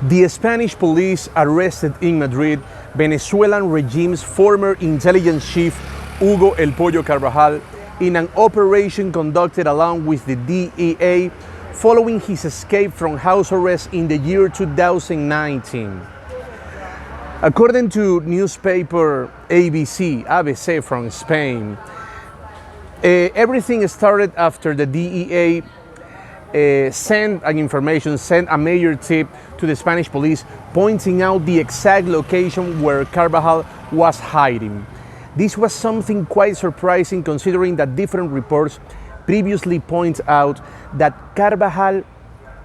The Spanish police arrested in Madrid Venezuelan regime's former intelligence chief Hugo El Pollo Carvajal in an operation conducted along with the DEA following his escape from house arrest in the year 2019. According to newspaper ABC from Spain, everything started after the DEA sent a major tip to the Spanish police, pointing out the exact location where Carvajal was hiding. This was something quite surprising, considering that different reports previously point out that Carvajal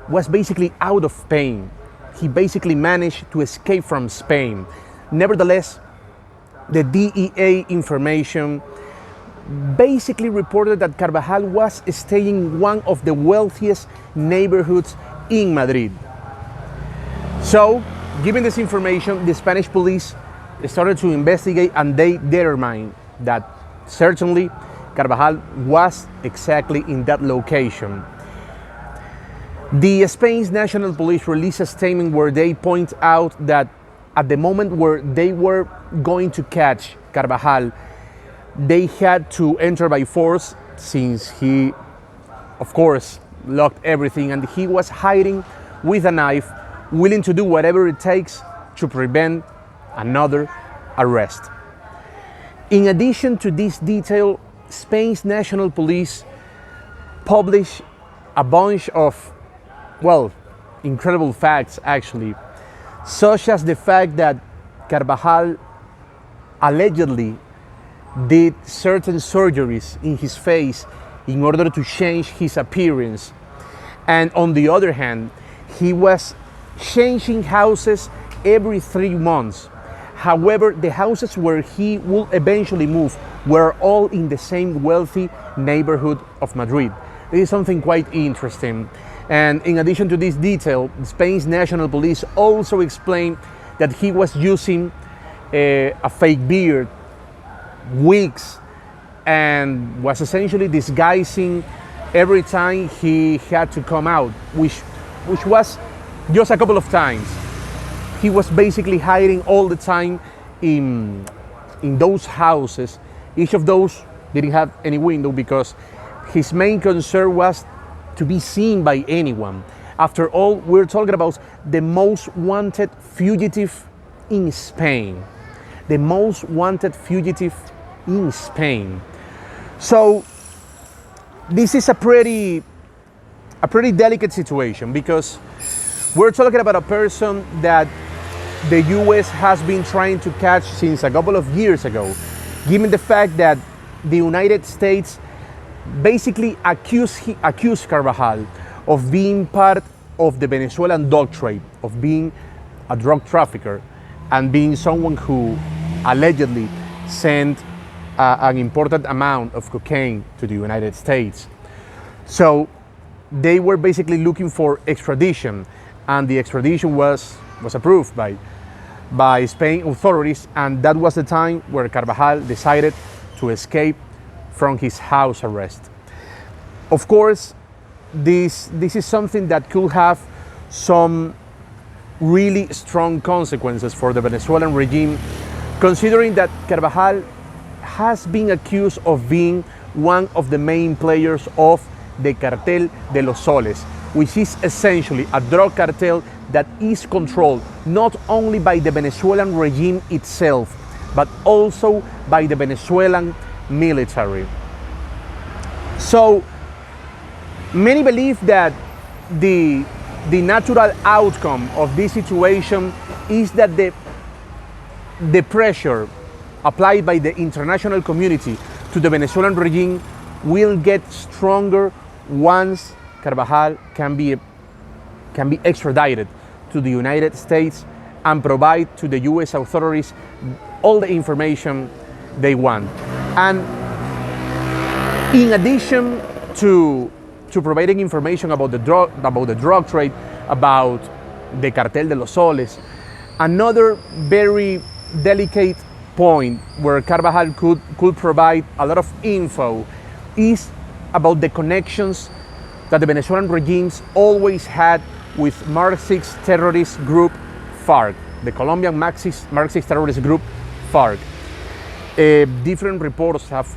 was basically out of Spain. He basically managed to escape from Spain. Nevertheless, the DEA information basically reported that Carvajal was staying in one of the wealthiest neighborhoods in Madrid. So, given this information, the Spanish police started to investigate, and they determined that certainly Carvajal was exactly in that location. The Spain's National Police released a statement where they point out that at the moment where they were going to catch Carvajal, they had to enter by force, since he, of course, locked everything, and he was hiding with a knife, willing to do whatever it takes to prevent another arrest. In addition to this detail, Spain's National Police published a bunch of, incredible facts actually, such as the fact that Carvajal allegedly did certain surgeries in his face in order to change his appearance. And on the other hand, he was changing houses every 3 months. However, the houses where he will eventually move were all in the same wealthy neighborhood of Madrid. This is something quite interesting. And in addition to this detail, Spain's National Police also explained that he was using a fake beard, wigs, and was essentially disguising every time he had to come out, which was just a couple of times. He was basically hiding all the time in those houses. Each of those didn't have any window because his main concern was to be seen by anyone. After all, we're talking about the most wanted fugitive in Spain. The most wanted fugitive in Spain. So this is a pretty delicate situation, because we're talking about a person that the US has been trying to catch since a couple of years ago, given the fact that the United States basically accused Carvajal of being part of the Venezuelan drug trade, of being a drug trafficker, and being someone who allegedly sent an important amount of cocaine to the United States. So they were basically looking for extradition, and the extradition was approved by Spain authorities, and that was the time where Carvajal decided to escape from his house arrest. Of course, this is something that could have some really strong consequences for the Venezuelan regime, considering that Carvajal has been accused of being one of the main players of the Cartel de los Soles, which is essentially a drug cartel that is controlled not only by the Venezuelan regime itself, but also by the Venezuelan military. So many believe that the natural outcome of this situation is that the pressure applied by the international community to the Venezuelan regime will get stronger once Carvajal can be extradited to the United States and provide to the US authorities all the information they want. And in addition to providing information about the drug trade, about the Cartel de los Soles, another very delicate point where Carvajal could provide a lot of info is about the connections that the Venezuelan regimes always had with Marxist terrorist group FARC, the Colombian Marxist terrorist group FARC. Different reports have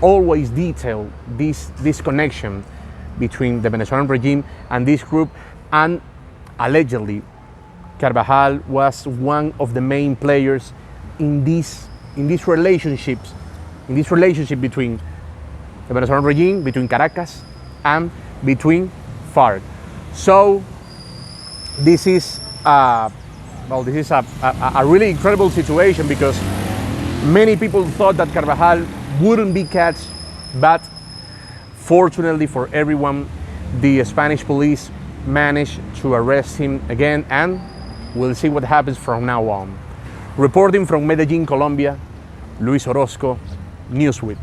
always detailed this connection between the Venezuelan regime and this group, and allegedly Carvajal was one of the main players in these relationships, in this relationship between the Venezuelan regime, between Caracas, and between FARC. So this is a really incredible situation, because many people thought that Carvajal wouldn't be catched, but fortunately for everyone, the Spanish police managed to arrest him again, and we'll see what happens from now on. Reporting from Medellin, Colombia, Luis Orozco, Newsweek.